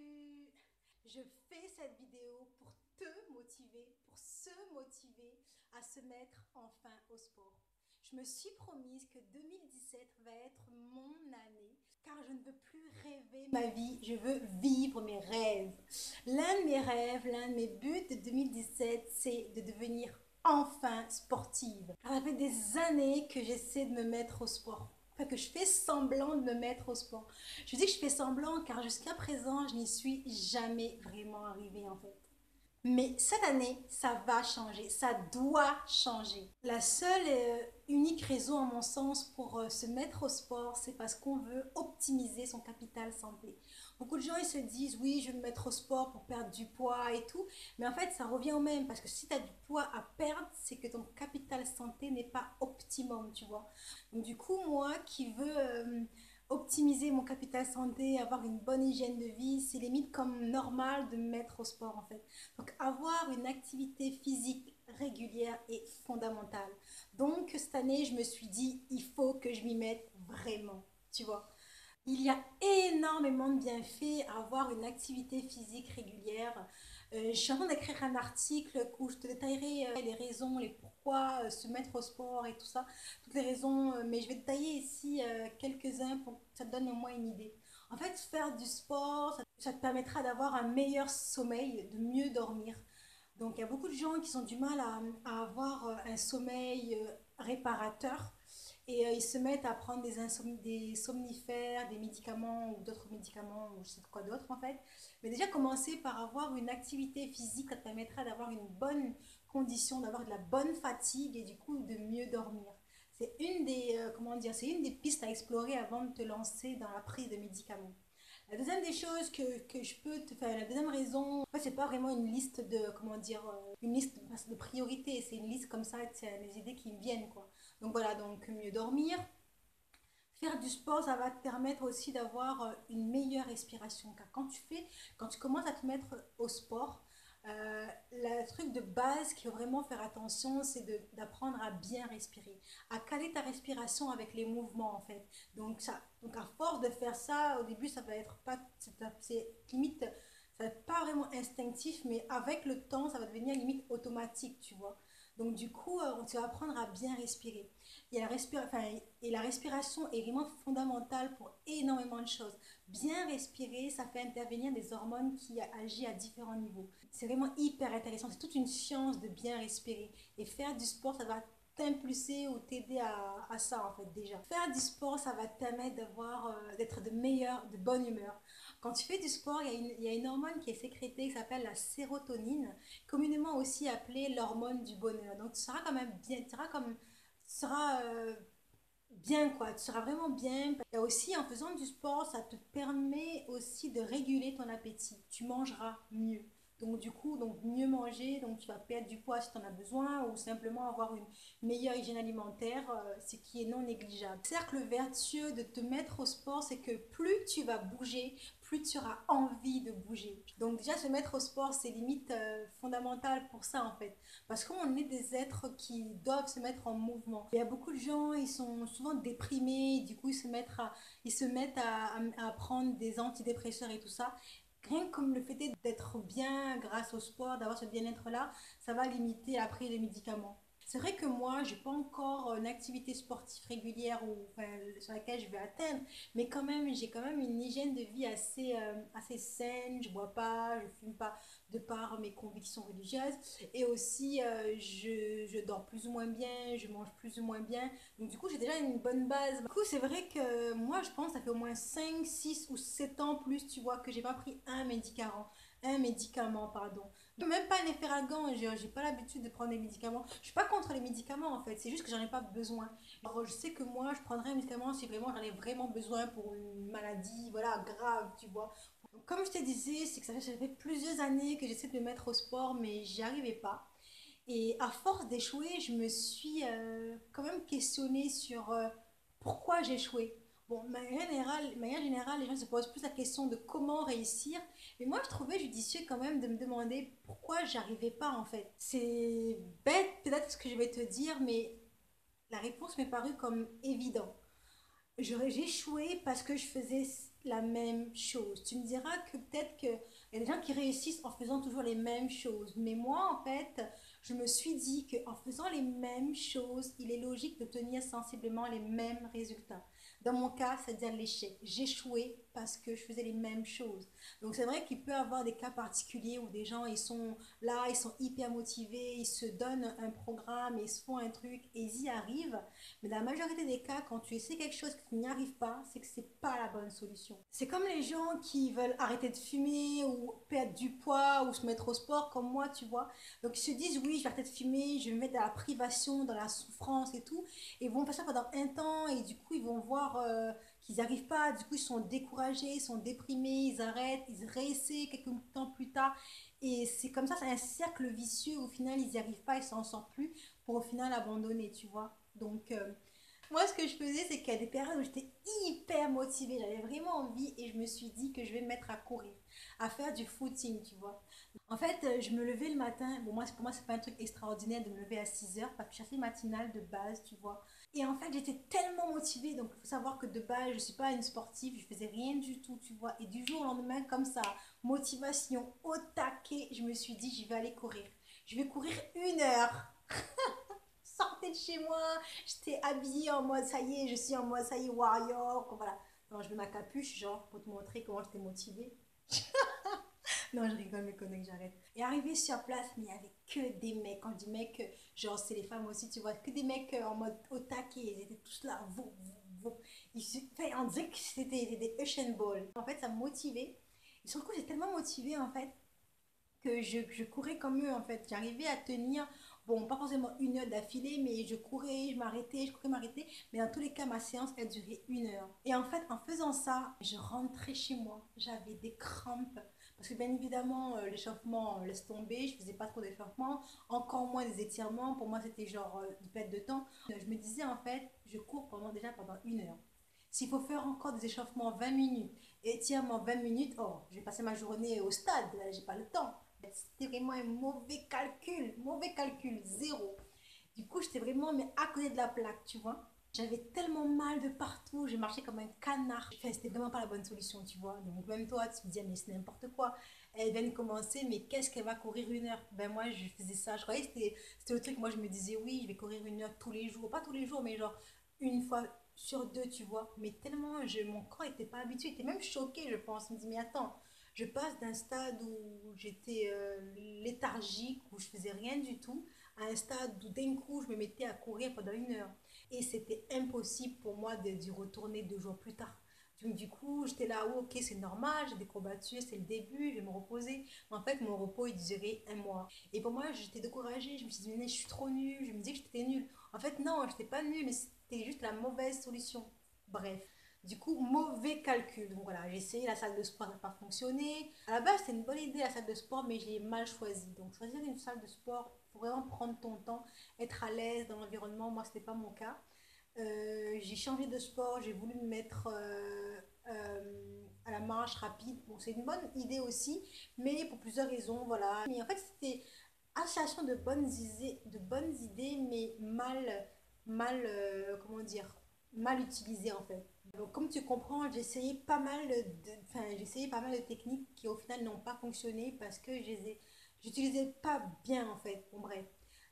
Salut! Je fais cette vidéo pour te motiver, pour se motiver à se mettre enfin au sport. Je me suis promise que 2017 va être mon année car je ne veux plus rêver ma vie, je veux vivre mes rêves. L'un de mes rêves, l'un de mes buts de 2017, c'est de devenir enfin sportive. Alors, ça fait des années que j'essaie de me mettre au sport. Enfin, que je fais semblant de me mettre au sport. Je dis que je fais semblant car jusqu'à présent, je n'y suis jamais vraiment arrivée en fait. Mais cette année, ça va changer, ça doit changer. La seule et unique raison, à mon sens, pour se mettre au sport, c'est parce qu'on veut optimiser son capital santé. Beaucoup de gens, ils se disent, oui, je vais me mettre au sport pour perdre du poids et tout. Mais en fait, ça revient au même, parce que si tu as du poids à perdre, c'est que ton capital santé n'est pas optimum, tu vois. Donc du coup, moi qui veux optimiser mon capital santé, avoir une bonne hygiène de vie, c'est limite comme normal de me mettre au sport en fait. Donc avoir une activité physique régulière est fondamentale. Donc cette année, je me suis dit, il faut que je m'y mette vraiment, tu vois. Il y a énormément de bienfaits à avoir une activité physique régulière. Je suis en train d'écrire un article où je te détaillerai les raisons, les pourquoi se mettre au sport et tout ça, toutes les raisons, mais je vais détailler ici quelques-uns pour que ça te donne au moins une idée. En fait, faire du sport, ça te permettra d'avoir un meilleur sommeil, de mieux dormir. Donc il y a beaucoup de gens qui ont du mal à avoir un sommeil réparateur et ils se mettent à prendre des somnifères, des médicaments ou d'autres médicaments ou je sais quoi d'autre en fait. Mais déjà commencer par avoir une activité physique, ça te permettra d'avoir une bonne condition, d'avoir de la bonne fatigue et du coup de mieux dormir. C'est une des, comment dire, c'est une des pistes à explorer avant de te lancer dans la prise de médicaments. La deuxième des choses que je peux te faire, la deuxième raison, en fait, c'est pas vraiment une liste de, comment dire, une liste de priorités, c'est une liste comme ça, c'est les idées qui me viennent, quoi. Donc voilà, donc mieux dormir. Faire du sport, ça va te permettre aussi d'avoir une meilleure respiration. Car quand tu commences à te mettre au sport, le truc de base qu'il faut vraiment faire attention, c'est d'apprendre à bien respirer, à caler ta respiration avec les mouvements en fait. Donc à force de faire ça, au début ça va être pas, c'est limite, ça va être pas vraiment instinctif, mais avec le temps, ça va devenir limite automatique, tu vois. Donc du coup, tu vas apprendre à bien respirer. Et la respiration est vraiment fondamentale pour énormément de choses. Bien respirer, ça fait intervenir des hormones qui agissent à différents niveaux. C'est vraiment hyper intéressant. C'est toute une science de bien respirer. Et faire du sport, ça va t'impulser ou t'aider à ça en fait déjà. Faire du sport, ça va te permettre d'être de bonne humeur. Quand tu fais du sport, il y a une hormone qui est sécrétée qui s'appelle la sérotonine, communément aussi appelée l'hormone du bonheur. Donc tu seras quand même bien, tu seras bien quoi, tu seras vraiment bien. Et aussi en faisant du sport, ça te permet aussi de réguler ton appétit. Tu mangeras mieux. Donc du coup, donc mieux manger, donc tu vas perdre du poids si tu en as besoin ou simplement avoir une meilleure hygiène alimentaire, ce qui est non négligeable. Le cercle vertueux de te mettre au sport, c'est que plus tu vas bouger, plus tu auras envie de bouger. Donc déjà se mettre au sport, c'est limite fondamental pour ça en fait. Parce qu'on est des êtres qui doivent se mettre en mouvement. Il y a beaucoup de gens, ils sont souvent déprimés, du coup ils se mettent à prendre des antidépresseurs et tout ça. Rien que comme le fait d'être bien grâce au sport, d'avoir ce bien-être là, ça va limiter après les médicaments. C'est vrai que moi, j'ai pas encore une activité sportive régulière enfin, sur laquelle je vais atteindre, mais quand même, j'ai quand même une hygiène de vie assez saine. Je bois pas, je fume pas de par mes convictions religieuses, et aussi je dors plus ou moins bien, je mange plus ou moins bien. Donc du coup, j'ai déjà une bonne base. Du coup, c'est vrai que moi, je pense que ça fait au moins 5 6 ou 7 ans plus, tu vois, que j'ai pas pris un médicament, pardon. Même pas un efferalgan, j'ai pas l'habitude de prendre des médicaments. Je suis pas contre les médicaments en fait, c'est juste que j'en ai pas besoin. Alors je sais que moi je prendrais un médicament si vraiment j'en ai vraiment besoin pour une maladie, voilà, grave, tu vois. Donc, comme je te disais, c'est que ça fait plusieurs années que j'essaie de me mettre au sport, mais j'y arrivais pas. Et à force d'échouer, je me suis quand même questionnée sur pourquoi j'ai échoué. Bon, de manière générale, les gens se posent plus la question de comment réussir. Mais moi, je trouvais judicieux quand même de me demander pourquoi j'arrivais pas en fait. C'est bête peut-être ce que je vais te dire, mais la réponse m'est parue comme évident. J'ai échoué parce que je faisais la même chose. Tu me diras que peut-être qu'il y a des gens qui réussissent en faisant toujours les mêmes choses. Mais moi, en fait, je me suis dit qu'en faisant les mêmes choses, il est logique d'obtenir sensiblement les mêmes résultats. Dans mon cas, c'est-à-dire l'échec. J'échouais parce que je faisais les mêmes choses. Donc c'est vrai qu'il peut y avoir des cas particuliers où des gens, ils sont là, ils sont hyper motivés, ils se donnent un programme, ils se font un truc et ils y arrivent. Mais dans la majorité des cas, quand tu essaies quelque chose que tu n'y arrives pas, c'est que c'est pas la bonne solution. C'est comme les gens qui veulent arrêter de fumer ou perdre du poids ou se mettre au sport comme moi, tu vois. Donc ils se disent oui, je vais arrêter de fumer, je vais me mettre dans la privation, dans la souffrance et tout. Et ils vont faire ça pendant un temps et du coup ils vont voir qu'ils n'y arrivent pas. Du coup ils sont découragés, ils sont déprimés, ils arrêtent, ils réessaient quelques temps plus tard. Et c'est comme ça, c'est un cercle vicieux. Au final, ils n'y arrivent pas, ils s'en sortent plus pour au final abandonner, tu vois. Donc, moi, ce que je faisais, c'est qu'il y a des périodes où j'étais hyper motivée, j'avais vraiment envie et je me suis dit que je vais me mettre à courir, à faire du footing, tu vois. En fait, je me levais le matin. Bon, moi, pour moi, c'est pas un truc extraordinaire de me lever à 6 heures parce que je suis assez matinale de base, tu vois. Et en fait, j'étais tellement motivée. Donc, il faut savoir que de base, je suis pas une sportive, je faisais rien du tout, tu vois. Et du jour au lendemain, comme ça, motivation au taquet, je me suis dit, je vais aller courir. Je vais courir 1 heure. Sortez de chez moi. J'étais habillée en mode, ça y est, je suis en mode, ça y est, warrior. Voilà. Non, je mets ma capuche, genre, pour te montrer comment j'étais motivée. Non, je rigole, mais connais que j'arrête. Et arrivé sur place, mais il n'y avait que des mecs. Quand je dis mecs, genre, c'est les femmes aussi, tu vois, que des mecs en mode au taquet. Ils étaient tous là, vous, vous, vous. Enfin, on dirait que c'était des ocean balls. En fait, ça me motivait. Et sur le coup, j'ai tellement motivé, en fait, que je courais comme eux, en fait. J'arrivais à tenir, bon, pas forcément 1 heure d'affilée, mais je courais, je courais, m'arrêtais. Mais dans tous les cas, ma séance, elle durait 1 heure. Et en fait, en faisant ça, je rentrais chez moi. J'avais des crampes. Parce que bien évidemment, l'échauffement, laisse tomber. Je faisais pas trop d'échauffement, encore moins des étirements. Pour moi, c'était genre une perte de temps. Je me disais, en fait, je cours déjà pendant 1 heure. S'il faut faire encore des échauffements 20 minutes, étirements 20 minutes, oh, je vais passer ma journée au stade, là, j'ai pas le temps. C'était vraiment un mauvais calcul, zéro. Du coup, j'étais vraiment mais à côté de la plaque, tu vois. J'avais tellement mal de partout, j'ai marché comme un canard. Enfin, c'était vraiment pas la bonne solution, tu vois. Donc, même toi, tu te dis, mais c'est n'importe quoi. Elle vient de commencer, mais qu'est-ce qu'elle va courir 1 heure? Ben, moi, je faisais ça. Je croyais que c'était le truc. Moi, je me disais, oui, je vais courir 1 heure tous les jours. Pas tous les jours, mais genre une fois sur deux, tu vois. Mais tellement, mon corps était pas habitué. Il était même choqué, je pense. Il me dit, mais attends, je passe d'un stade où j'étais léthargique, où je faisais rien du tout, à un stade où d'un coup, je me mettais à courir pendant 1 heure. Et c'était impossible pour moi d'y retourner 2 jours plus tard. Donc, du coup, j'étais là, oh, ok, c'est normal, j'ai des courbatures, c'est le début, je vais me reposer. Mais en fait, mon repos, il durait un mois. Et pour moi, j'étais découragée, je me suis dit, mais je suis trop nulle, je me disais que j'étais nulle. En fait, non, j'étais pas nulle, mais c'était juste la mauvaise solution. Bref. Du coup, mauvais calcul. Donc voilà, j'ai essayé la salle de sport, ça n'a pas fonctionné. À la base, c'était une bonne idée la salle de sport, mais je l'ai mal choisie. Donc, choisir une salle de sport, il faut vraiment prendre ton temps, être à l'aise dans l'environnement. Moi, ce n'était pas mon cas. J'ai changé de sport, j'ai voulu me mettre à la marche rapide. Bon, c'est une bonne idée aussi, mais pour plusieurs raisons, voilà. Mais en fait, c'était association de bonnes idées, mais comment dire, mal utilisées en fait. Donc, comme tu comprends, j'ai essayé pas mal de techniques qui au final n'ont pas fonctionné parce que j'utilisais pas bien en fait. Bon, bref.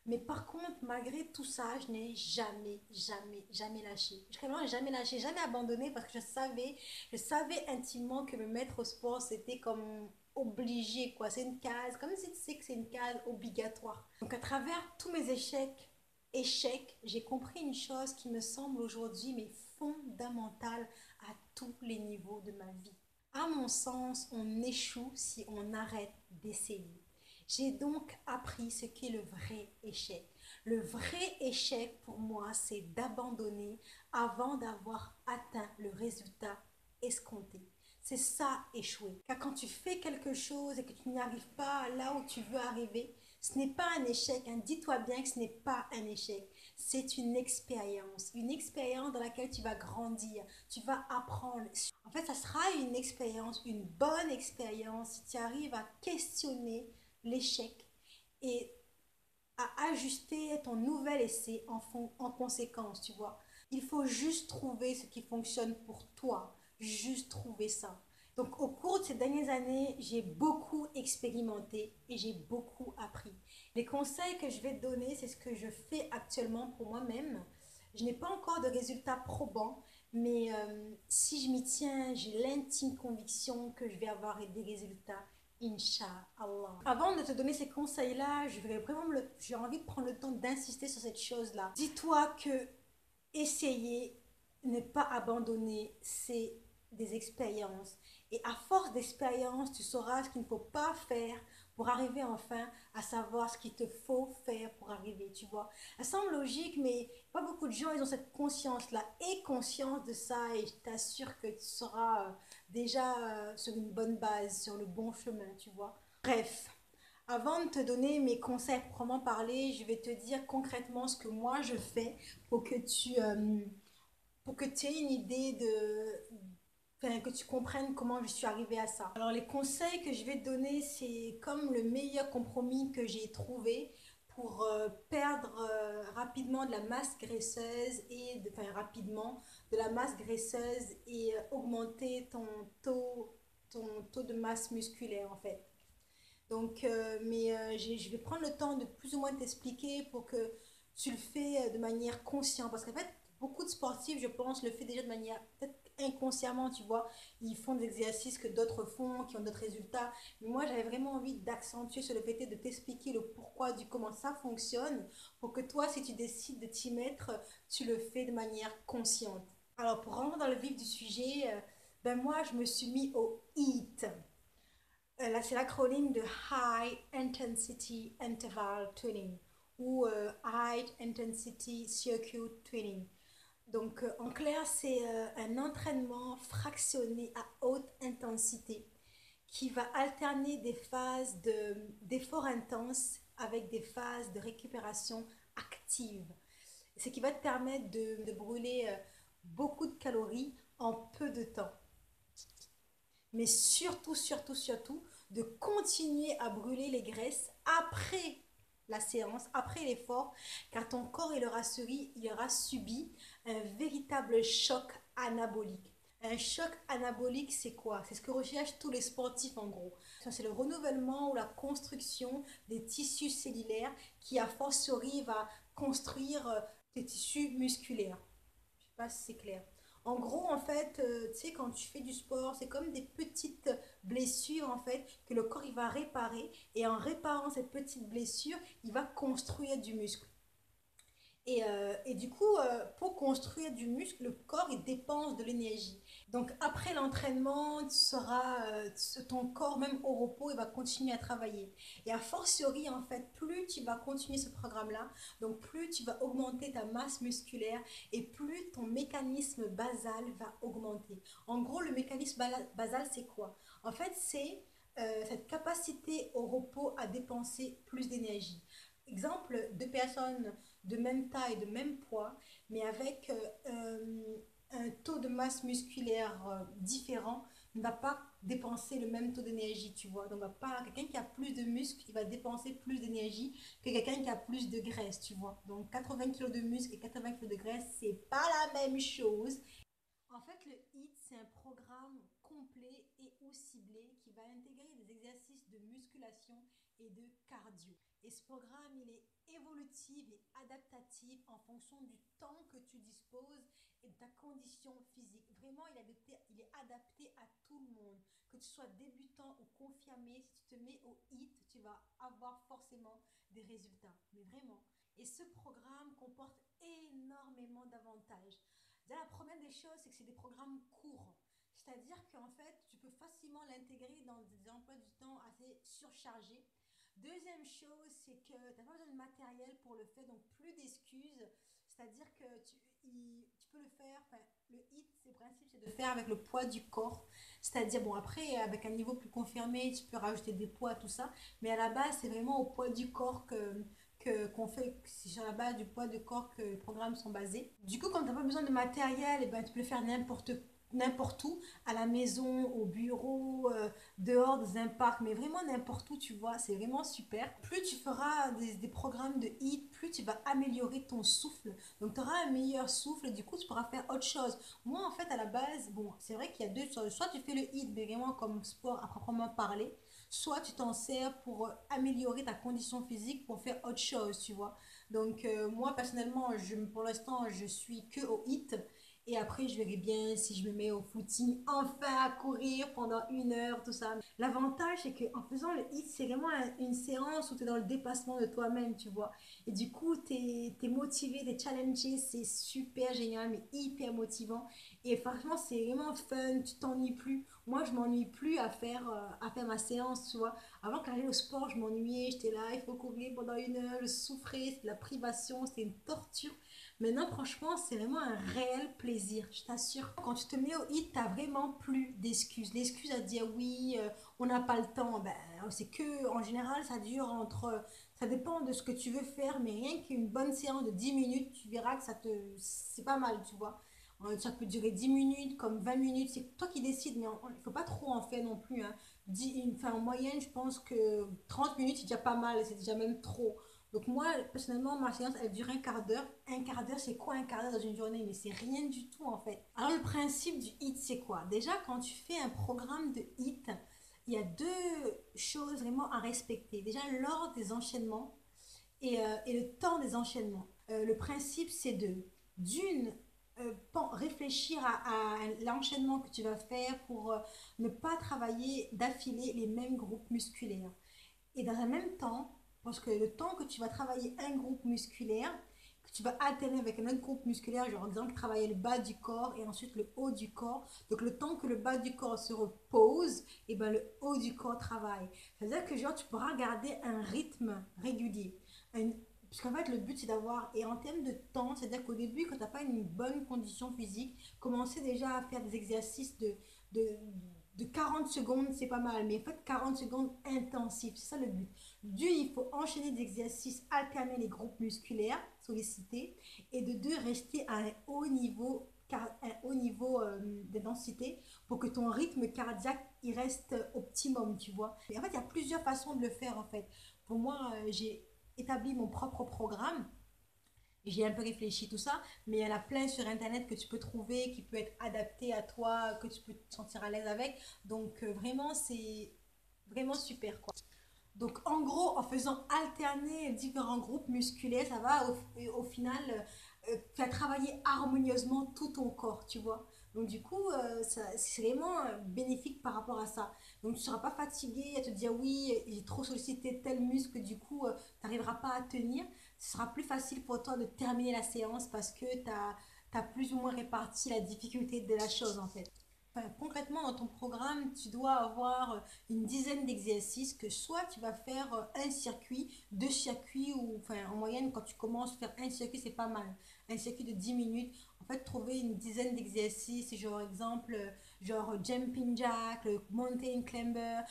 Mais par contre, malgré tout ça, je n'ai jamais, jamais, jamais lâché. Je n'ai vraiment jamais lâché, jamais abandonné parce que je savais intimement que me mettre au sport, c'était comme obligé, quoi. C'est une case, comme si tu sais que c'est une case obligatoire. Donc, à travers tous mes échecs, j'ai compris une chose qui me semble aujourd'hui, mais fondamentale à tous les niveaux de ma vie. À mon sens, on échoue si on arrête d'essayer. J'ai donc appris ce qu'est le vrai échec. Le vrai échec pour moi, c'est d'abandonner avant d'avoir atteint le résultat escompté. C'est ça, échouer. Car quand tu fais quelque chose et que tu n'y arrives pas là où tu veux arriver, ce n'est pas un échec. Hein. Dis-toi bien que ce n'est pas un échec. C'est une expérience dans laquelle tu vas grandir, tu vas apprendre. En fait, ça sera une expérience, une bonne expérience si tu arrives à questionner l'échec et à ajuster ton nouvel essai en conséquence, tu vois. Il faut juste trouver ce qui fonctionne pour toi, juste trouver ça. Donc au cours de ces dernières années, j'ai beaucoup expérimenté et j'ai beaucoup appris. Les conseils que je vais te donner, c'est ce que je fais actuellement pour moi-même. Je n'ai pas encore de résultats probants, mais si je m'y tiens, j'ai l'intime conviction que je vais avoir des résultats. Inch'Allah. Avant de te donner ces conseils-là, j'ai envie de prendre le temps d'insister sur cette chose-là. Dis-toi que essayer, ne pas abandonner, c'est des expériences. Et à force d'expérience, tu sauras ce qu'il ne faut pas faire pour arriver enfin à savoir ce qu'il te faut faire pour arriver, tu vois. Ça semble logique, mais pas beaucoup de gens, ils ont cette conscience-là. Et conscience de ça, et je t'assure que tu seras déjà sur une bonne base, sur le bon chemin, tu vois. Bref, avant de te donner mes conseils proprement parler, je vais te dire concrètement ce que moi je fais pour que pour que tu aies une idée enfin, que tu comprennes comment je suis arrivée à ça. Alors les conseils que je vais te donner, c'est comme le meilleur compromis que j'ai trouvé pour perdre rapidement de la masse graisseuse enfin rapidement de la masse graisseuse et augmenter ton taux de masse musculaire en fait. Donc, je vais prendre le temps de plus ou moins t'expliquer pour que tu le fais de manière consciente. Parce qu'en fait, beaucoup de sportifs, je pense, le font déjà de manière peut-être inconsciemment, tu vois. Ils font des exercices que d'autres font, qui ont d'autres résultats. Mais moi, j'avais vraiment envie d'accentuer sur le fait de t'expliquer le pourquoi du comment ça fonctionne pour que toi, si tu décides de t'y mettre, tu le fais de manière consciente. Alors, pour rentrer dans le vif du sujet, ben moi, je me suis mis au HIIT. Là, c'est l'acronyme de High Intensity Interval Training ou High Intensity Circuit Training. Donc, en clair, c'est un entraînement fractionné à haute intensité qui va alterner des phases d'effort intense avec des phases de récupération active. Ce qui va te permettre de brûler beaucoup de calories en peu de temps, mais surtout, de continuer à brûler les graisses après la séance, après l'effort, car ton corps il aura subi un véritable choc anabolique. Un choc anabolique, c'est quoi? C'est ce que recherchent tous les sportifs en gros. C'est le renouvellement ou la construction des tissus cellulaires qui, a fortiori, va construire tes tissus musculaires. Je sais pas si c'est clair. En gros, en fait, tu sais, quand tu fais du sport, c'est comme des petites blessures, en fait, que le corps, il va réparer. Et en réparant cette petite blessure, il va construire du muscle. Et du coup, pour construire du muscle, le corps, il dépense de l'énergie. Donc, après l'entraînement, ton corps, même au repos, il va continuer à travailler. Et a fortiori, en fait, plus tu vas continuer ce programme-là, donc plus tu vas augmenter ta masse musculaire et plus ton mécanisme basal va augmenter. En gros, le mécanisme basal, c'est quoi? En fait, c'est cette capacité au repos à dépenser plus d'énergie. Exemple, deux personnes de même taille, de même poids, mais avec un taux de masse musculaire différent, ne va pas dépenser le même taux d'énergie, tu vois. Donc, quelqu'un qui a plus de muscles, il va dépenser plus d'énergie que quelqu'un qui a plus de graisse, tu vois. Donc, 80 kg de muscle et 80 kg de graisse, c'est pas la même chose. En fait, le HIIT, c'est un programme complet et ou ciblé qui va intégrer des exercices de musculation et de cardio. Et ce programme, il est évolutif et adaptatif en fonction du temps que tu disposes et de ta condition physique. Vraiment, il est adapté à tout le monde. Que tu sois débutant ou confirmé, si tu te mets au HIIT, tu vas avoir forcément des résultats. Mais vraiment. Et ce programme comporte énormément d'avantages. Déjà, la première des choses, c'est que c'est des programmes courts. C'est-à-dire qu'en fait, tu peux facilement l'intégrer dans des emplois du temps assez surchargés. Deuxième chose, c'est que tu n'as pas besoin de matériel pour le faire, donc plus d'excuses. C'est-à-dire que tu peux le faire, enfin, le HIIT, c'est le principe, c'est de faire avec le poids du corps. C'est-à-dire, bon, après, avec un niveau plus confirmé, tu peux rajouter des poids, tout ça. Mais à la base, c'est vraiment au poids du corps qu'on fait, c'est sur la base du poids de corps que les programmes sont basés. Du coup, quand tu n'as pas besoin de matériel, et ben, tu peux le faire n'importe n'importe où, à la maison, au bureau, dehors, dans un parc, mais vraiment n'importe où, tu vois, c'est vraiment super. Plus tu feras des programmes de HIIT, plus tu vas améliorer ton souffle. Donc tu auras un meilleur souffle, du coup tu pourras faire autre chose. Moi en fait à la base, bon, c'est vrai qu'il y a deux choses. Soit tu fais le HIIT, mais vraiment comme sport à proprement parler, soit tu t'en sers pour améliorer ta condition physique pour faire autre chose, tu vois. Donc moi personnellement, pour l'instant, je suis que au HIIT. Et après, je verrai bien si je me mets au footing, enfin à courir pendant 1 heure, tout ça. L'avantage, c'est qu'en faisant le HIIT, c'est vraiment une séance où tu es dans le dépassement de toi-même, tu vois. Et du coup, tu es motivé, tu es challengé, c'est super génial, mais hyper motivant. Et franchement, c'est vraiment fun, tu t'ennuies plus. Moi, je m'ennuie plus à faire ma séance, tu vois. Avant, quand j'allais au sport, je m'ennuyais, j'étais là, il faut courir pendant 1 heure, je souffrais, c'était de la privation, c'était une torture. Maintenant, franchement, c'est vraiment un réel plaisir, je t'assure. Quand tu te mets au hit, t'as vraiment plus d'excuses. L'excuse à dire oui, on n'a pas le temps, ben, c'est que, en général, ça dure entre. Ça dépend de ce que tu veux faire, mais rien qu'une bonne séance de 10 minutes, tu verras que c'est pas mal, tu vois. Ça peut durer 10 minutes, comme 20 minutes, c'est toi qui décides, mais il ne faut pas trop en faire non plus, hein. En moyenne, je pense que 30 minutes, c'est déjà pas mal, c'est déjà même trop. Donc moi, personnellement, ma séance, elle dure un quart d'heure. Un quart d'heure, c'est quoi un quart d'heure dans une journée? Mais c'est rien du tout en fait. Alors le principe du HIIT, c'est quoi? Déjà, quand tu fais un programme de HIIT, il y a deux choses vraiment à respecter. Déjà, l'ordre des enchaînements et le temps des enchaînements. Le principe, c'est d'une, réfléchir à l'enchaînement que tu vas faire pour ne pas travailler d'affilée les mêmes groupes musculaires. Et dans un même temps, parce que le temps que tu vas travailler un groupe musculaire, que tu vas alterner avec un autre groupe musculaire, genre par exemple travailler le bas du corps et ensuite le haut du corps. Donc le temps que le bas du corps se repose, et ben le haut du corps travaille. C'est-à-dire que genre tu pourras garder un rythme régulier. Un- Puisqu'en fait, le but, c'est d'avoir, et en termes de temps, c'est-à-dire qu'au début, quand tu n'as pas une bonne condition physique, commencer déjà à faire des exercices de, de 40 secondes, c'est pas mal, mais faites 40 secondes intensifs, c'est ça le but. Il faut enchaîner des exercices, alterner les groupes musculaires sollicités, et de deux, rester à un haut niveau de densité pour que ton rythme cardiaque il reste optimum, tu vois. Et en fait, il y a plusieurs façons de le faire en fait. Pour moi, j'ai établi mon propre programme. J'ai un peu réfléchi tout ça, mais il y en a plein sur internet que tu peux trouver, qui peut être adapté à toi, que tu peux te sentir à l'aise avec. Donc vraiment, c'est vraiment super quoi. Donc en gros, en faisant alterner différents groupes musculaires, ça va au final faire travailler harmonieusement tout ton corps, tu vois. Donc du coup, c'est vraiment bénéfique par rapport à ça. Donc tu ne seras pas fatigué à te dire oui, j'ai trop sollicité tel muscle, du coup, tu n'arriveras pas à tenir. Ce sera plus facile pour toi de terminer la séance parce que tu as plus ou moins réparti la difficulté de la chose en fait. Enfin, concrètement, dans ton programme, tu dois avoir une dizaine d'exercices que soit tu vas faire un circuit, deux circuits, ou enfin en moyenne, quand tu commences à faire un circuit, c'est pas mal. Un circuit de 10 minutes. En fait, trouver une dizaine d'exercices, genre exemple, genre jumping jack, le mountain climber,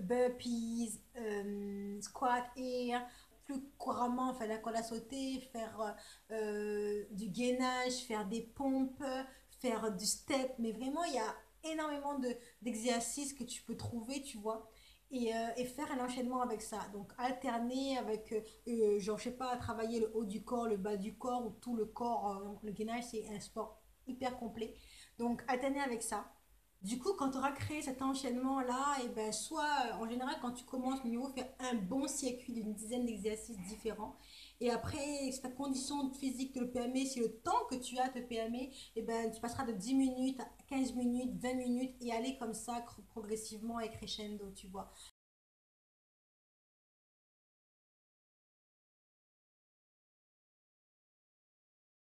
burpees, squat air, plus couramment, enfin la corde à sauter, faire du gainage, faire des pompes, faire du step, mais vraiment il y a énormément d'exercices que tu peux trouver, tu vois, et faire un enchaînement avec ça. Donc alterner avec, genre je sais pas, travailler le haut du corps, le bas du corps ou tout le corps. Le gainage c'est un sport hyper complet. Donc alterner avec ça. Du coup, quand tu auras créé cet enchaînement-là, et ben soit, en général, quand tu commences, mieux vaut faire un bon circuit d'une dizaine d'exercices différents. Et après, si ta condition physique te le permet, si le temps que tu as te permet, et ben tu passeras de 10 minutes à 15 minutes, 20 minutes, et aller comme ça progressivement et crescendo, tu vois.